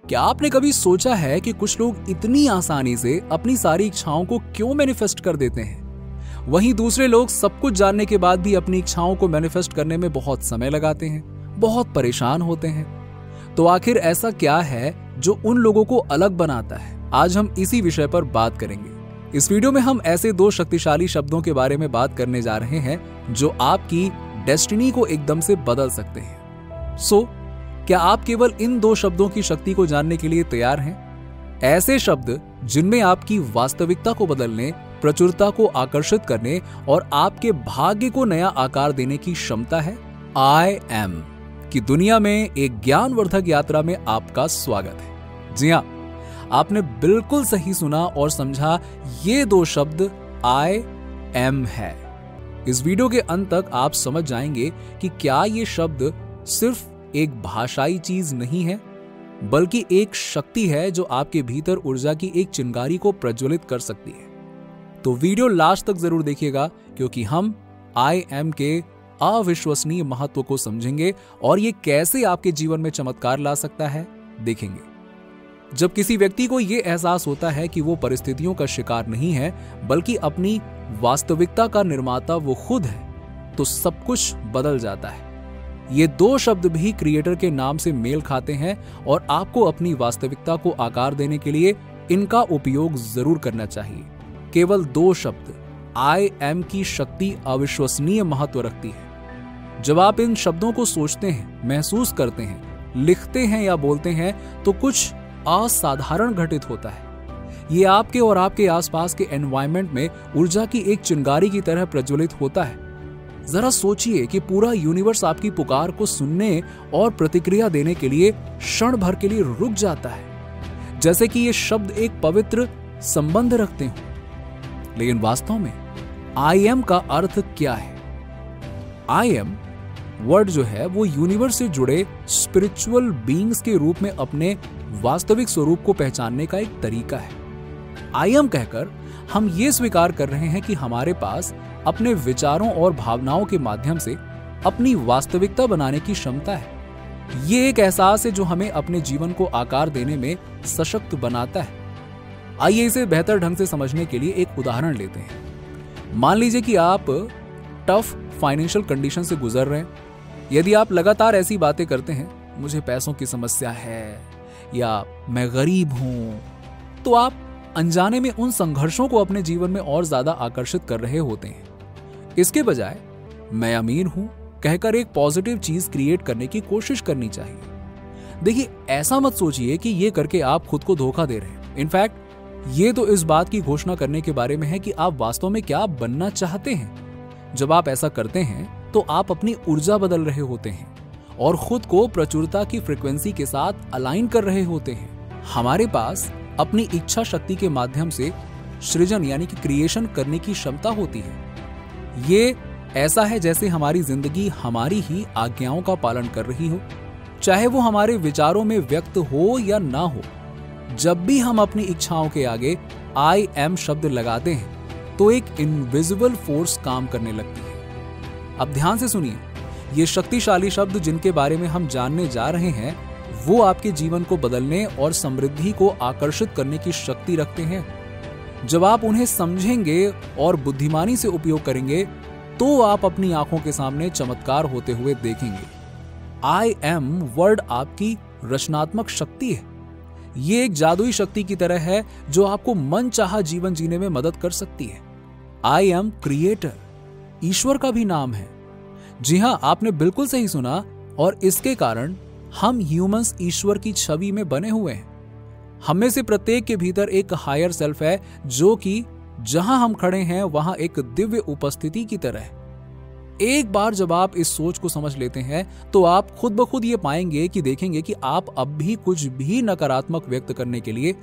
क्या आपने कभी सोचा है कि कुछ लोग इतनी आसानी से अपनी सारी इच्छाओं को क्यों मैनिफेस्ट कर देते हैं, वहीं दूसरे लोग सब कुछ जानने के बाद भी अपनी इच्छाओं को मैनिफेस्ट करने में बहुत समय लगाते हैं, बहुत परेशान होते हैं। तो आखिर ऐसा क्या है जो उन लोगों को अलग बनाता है? आज हम इसी विषय पर बात करेंगे। इस वीडियो में हम ऐसे 2 शक्तिशाली शब्दों के बारे में बात करने जा रहे हैं जो आपकी डेस्टिनी को एकदम से बदल सकते हैं। क्या आप केवल इन 2 शब्दों की शक्ति को जानने के लिए तैयार हैं? ऐसे शब्द जिनमें आपकी वास्तविकता को बदलने, प्रचुरता को आकर्षित करने और आपके भाग्य को नया आकार देने की क्षमता है। आई एम की दुनिया में एक ज्ञानवर्धक यात्रा में आपका स्वागत है। जी हाँ, आपने बिल्कुल सही सुना और समझा, ये 2 शब्द आई एम है। इस वीडियो के अंत तक आप समझ जाएंगे कि क्या ये शब्द सिर्फ एक भाषाई चीज नहीं है, बल्कि एक शक्ति है जो आपके भीतर ऊर्जा की एक चिंगारी को प्रज्वलित कर सकती है। तो वीडियो लास्ट तक जरूर देखिएगा, क्योंकि हम आई एम के अविश्वसनीय महत्व को समझेंगे और ये कैसे आपके जीवन में चमत्कार ला सकता है, देखेंगे। जब किसी व्यक्ति को यह एहसास होता है कि वो परिस्थितियों का शिकार नहीं है, बल्कि अपनी वास्तविकता का निर्माता वो खुद है, तो सब कुछ बदल जाता है। ये 2 शब्द भी क्रिएटर के नाम से मेल खाते हैं और आपको अपनी वास्तविकता को आकार देने के लिए इनका उपयोग जरूर करना चाहिए। केवल 2 शब्द आई एम की शक्ति अविश्वसनीय महत्व रखती है। जब आप इन शब्दों को सोचते हैं, महसूस करते हैं, लिखते हैं या बोलते हैं, तो कुछ असाधारण घटित होता है। ये आपके और आपके आसपास के एनवायरनमेंट में ऊर्जा की एक चिंगारी की तरह प्रज्वलित होता है। जरा सोचिए कि पूरा यूनिवर्स आपकी पुकार को सुनने और प्रतिक्रिया देने के लिए क्षण भर के लिए रुक जाता है, जैसे कि ये शब्द एक पवित्र संबंध रखते हो। लेकिन वास्तव में आई एम का अर्थ क्या है? आई एम वर्ड जो है वो यूनिवर्स से जुड़े स्पिरिचुअल बीइंग्स के रूप में अपने वास्तविक स्वरूप को पहचानने का एक तरीका है। आई एम कहकर हम ये स्वीकार कर रहे हैं कि हमारे पास अपने विचारों और भावनाओं के माध्यम से अपनी वास्तविकता बनाने की क्षमता है। ये एक एहसास है जो हमें अपने जीवन को आकार देने में सशक्त बनाता है। आइए इसे बेहतर ढंग से समझने के लिए एक उदाहरण लेते हैं। मान लीजिए कि आप टफ फाइनेंशियल कंडीशन से गुजर रहे हैं। यदि आप लगातार ऐसी बातें करते हैं, मुझे पैसों की समस्या है या मैं गरीब हूं, तो आप अनजाने में उन संघर्षों को अपने जीवन में और ज्यादा आकर्षित कर रहे होते हैं। इसके बजाय मैं अमीर हूं कहकर एक पॉजिटिव चीज क्रिएट करने की कोशिश करनी चाहिए। देखिए, ऐसा मत सोचिए कि ये करके आप खुद को धोखा दे रहे हैं। इनफैक्ट ये तो इस बात की घोषणा करने के बारे में है कि आप वास्तव में क्या बनना चाहते हैं। जब आप ऐसा करते हैं तो आप अपनी ऊर्जा बदल रहे होते हैं और खुद को प्रचुरता की फ्रीक्वेंसी के साथ अलाइन कर रहे होते हैं। हमारे पास अपनी इच्छा शक्ति के माध्यम से सृजन यानी कि क्रिएशन करने की क्षमता होती है। ये ऐसा है जैसे हमारी जिंदगी हमारी ही आज्ञाओं का पालन कर रही हो, चाहे वो हमारे विचारों में व्यक्त हो या ना हो। जब भी हम अपनी इच्छाओं के आगे आई एम शब्द लगाते हैं तो एक इनविजिबल फोर्स काम करने लगती है। अब ध्यान से सुनिए, ये शक्तिशाली शब्द जिनके बारे में हम जानने जा रहे हैं, वो आपके जीवन को बदलने और समृद्धि को आकर्षित करने की शक्ति रखते हैं। जब आप उन्हें समझेंगे और बुद्धिमानी से उपयोग करेंगे, तो आप अपनी आंखों के सामने चमत्कार होते हुए देखेंगे। आई एम वर्ड आपकी रचनात्मक शक्ति है। ये एक जादुई शक्ति की तरह है जो आपको मनचाहा जीवन जीने में मदद कर सकती है। आई एम क्रिएटर ईश्वर का भी नाम है। जी हां, आपने बिल्कुल सही सुना, और इसके कारण हम ह्यूमंस ईश्वर की छवि में बने हुए हैं। हम में से प्रत्येक के भीतर एक हायर सेल्फ है जो कि जहां हम खड़े हैं वहां एक दिव्य उपस्थिति की तरह है। एक बार जब आप इस सोच को समझ लेते हैं तो आप खुद ब खुद ये पाएंगे कि देखेंगे कि आप अब भी कुछ भी नकारात्मक व्यक्त करने के लिए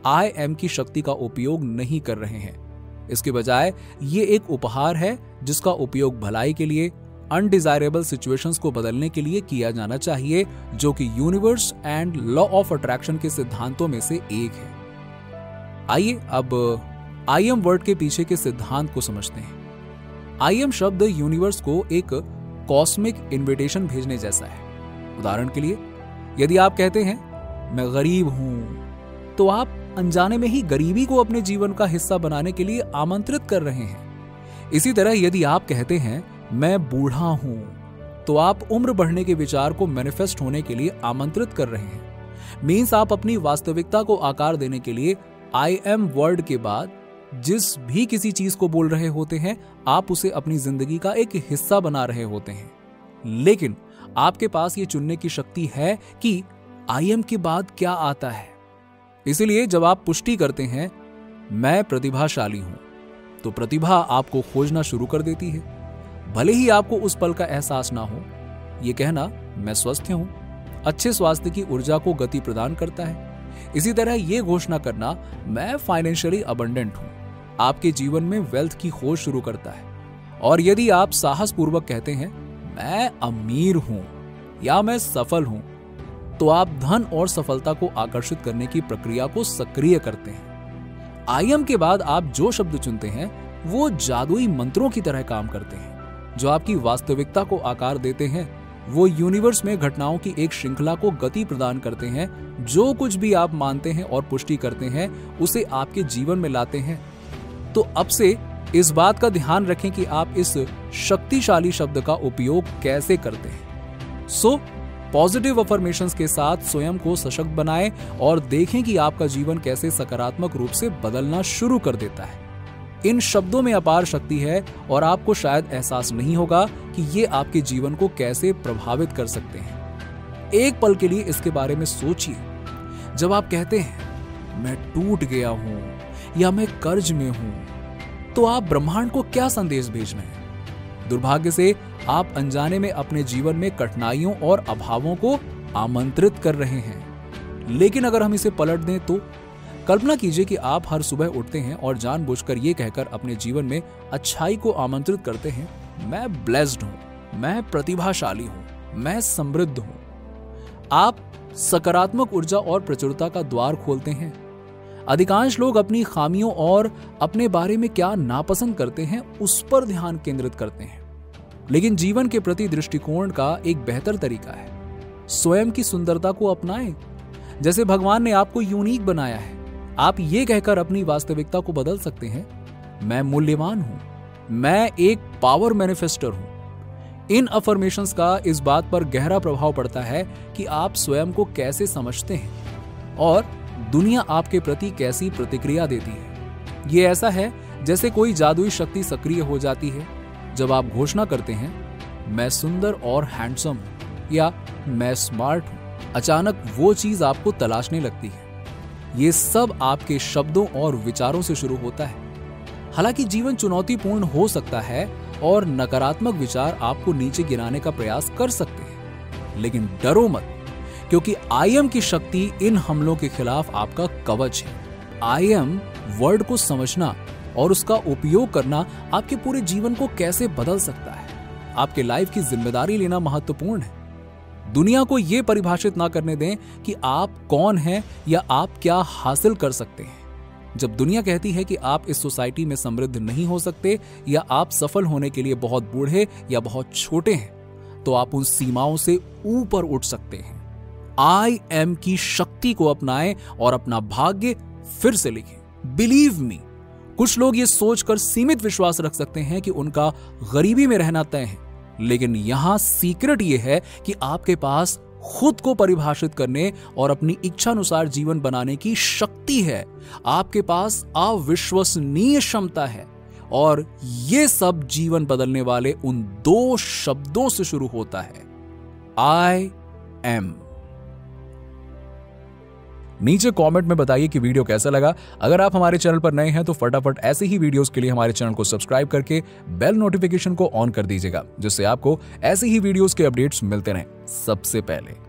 आई एम की शक्ति का उपयोग नहीं कर रहे हैं। इसके बजाय ये एक उपहार है जिसका उपयोग भलाई के लिए, अनडिजायरेबल सिचुएशंस को बदलने के लिए किया जाना चाहिए, जो कि universe and law of attraction के सिद्धांतों में से एक है। आइए अब आई एम वर्ड के पीछे के सिद्धांत को समझते हैं। आई एम शब्द यूनिवर्स को एक कॉस्मिक इन्विटेशन भेजने जैसा है। उदाहरण के लिए, यदि आप कहते हैं मैं गरीब हूं, तो आप अनजाने में ही गरीबी को अपने जीवन का हिस्सा बनाने के लिए आमंत्रित कर रहे हैं। इसी तरह यदि आप कहते हैं मैं बूढ़ा हूं, तो आप उम्र बढ़ने के विचार को मैनिफेस्ट होने के लिए आमंत्रित कर रहे हैं। मीन्स आप अपनी वास्तविकता को आकार देने के लिए आई एम वर्ड के बाद जिस भी किसी चीज को बोल रहे होते हैं, आप उसे अपनी जिंदगी का एक हिस्सा बना रहे होते हैं। लेकिन आपके पास ये चुनने की शक्ति है कि आई एम के बाद क्या आता है। इसलिए जब आप पुष्टि करते हैं मैं प्रतिभाशाली हूं, तो प्रतिभा आपको खोजना शुरू कर देती है। भले ही आपको उस पल का एहसास ना हो। यह कहना मैं स्वस्थ हूं अच्छे स्वास्थ्य की ऊर्जा को गति प्रदान करता है। इसी तरह यह घोषणा करना मैं फाइनेंशियली अबंडेंट हूं आपके जीवन में वेल्थ की खोज शुरू करता है। और यदि आप साहस पूर्वक कहते हैं मैं अमीर हूं या मैं सफल हूं, तो आप धन और सफलता को आकर्षित करने की प्रक्रिया को सक्रिय करते हैं। आई एम के बाद आप जो शब्द चुनते हैं वो जादुई मंत्रों की तरह काम करते हैं, जो आपकी वास्तविकता को आकार देते हैं। वो यूनिवर्स में घटनाओं की एक श्रृंखला को गति प्रदान करते हैं। जो कुछ भी आप मानते हैं और पुष्टि करते हैं उसे आपके जीवन में लाते हैं। तो अब से इस बात का ध्यान रखें कि आप इस शक्तिशाली शब्द का उपयोग कैसे करते हैं। सो पॉजिटिव अफर्मेशंस के साथ स्वयं को सशक्त बनाएं और देखें कि आपका जीवन कैसे सकारात्मक रूप से बदलना शुरू कर देता है। इन शब्दों में अपार शक्ति है और आपको शायद एहसास नहीं होगा कि ये आपके जीवन को कैसे प्रभावित कर सकते हैं। एक पल के लिए इसके बारे में सोचिए। जब आप कहते हैं मैं टूट गया हूं या मैं कर्ज में हूं, तो आप ब्रह्मांड को क्या संदेश भेज रहे हैं? दुर्भाग्य से आप अनजाने में अपने जीवन में कठिनाइयों और अभावों को आमंत्रित कर रहे हैं। लेकिन अगर हम इसे पलट दें तो कल्पना कीजिए कि आप हर सुबह उठते हैं और जानबूझकर ये कहकर अपने जीवन में अच्छाई को आमंत्रित करते हैं मैं ब्लेस्ड हूं, मैं प्रतिभाशाली हूं, मैं समृद्ध हूं। आप सकारात्मक ऊर्जा और प्रचुरता का द्वार खोलते हैं। अधिकांश लोग अपनी खामियों और अपने बारे में क्या नापसंद करते हैं उस पर ध्यान केंद्रित करते हैं। लेकिन जीवन के प्रति दृष्टिकोण का एक बेहतर तरीका है स्वयं की सुंदरता को अपनाएं। जैसे भगवान ने आपको यूनिक बनाया है, आप ये कहकर अपनी वास्तविकता को बदल सकते हैं मैं मूल्यवान हूं, मैं एक पावर मैनिफेस्टर हूं। इन अफर्मेशंस का इस बात पर गहरा प्रभाव पड़ता है कि आप स्वयं को कैसे समझते हैं और दुनिया आपके प्रति कैसी प्रतिक्रिया देती है। यह ऐसा है जैसे कोई जादुई शक्ति सक्रिय हो जाती है जब आप घोषणा करते हैं मैं सुंदर और हैंडसम हूं या मैं स्मार्ट हूं। अचानक वो चीज आपको तलाशने लगती है। ये सब आपके शब्दों और विचारों से शुरू होता है। हालांकि जीवन चुनौतीपूर्ण हो सकता है और नकारात्मक विचार आपको नीचे गिराने का प्रयास कर सकते हैं, लेकिन डरो मत, क्योंकि आई एम की शक्ति इन हमलों के खिलाफ आपका कवच है। आई एम वर्ड को समझना और उसका उपयोग करना आपके पूरे जीवन को कैसे बदल सकता है। आपके लाइफ की जिम्मेदारी लेना महत्वपूर्ण है। दुनिया को यह परिभाषित ना करने दें कि आप कौन हैं या आप क्या हासिल कर सकते हैं। जब दुनिया कहती है कि आप इस सोसाइटी में समृद्ध नहीं हो सकते या आप सफल होने के लिए बहुत बूढ़े या बहुत छोटे हैं, तो आप उन सीमाओं से ऊपर उठ सकते हैं। आई एम की शक्ति को अपनाएं और अपना भाग्य फिर से लिखें। बिलीव मी, कुछ लोग ये सोचकर सीमित विश्वास रख सकते हैं कि उनका गरीबी में रहना तय है, लेकिन यहां सीक्रेट ये है कि आपके पास खुद को परिभाषित करने और अपनी इच्छानुसार जीवन बनाने की शक्ति है। आपके पास अविश्वसनीय क्षमता है और ये सब जीवन बदलने वाले उन दो शब्दों से शुरू होता है, आई एम। नीचे कमेंट में बताइए कि वीडियो कैसा लगा। अगर आप हमारे चैनल पर नए हैं तो फटाफट ऐसे ही वीडियोस के लिए हमारे चैनल को सब्सक्राइब करके बेल नोटिफिकेशन को ऑन कर दीजिएगा, जिससे आपको ऐसे ही वीडियोस के अपडेट्स मिलते रहें सबसे पहले।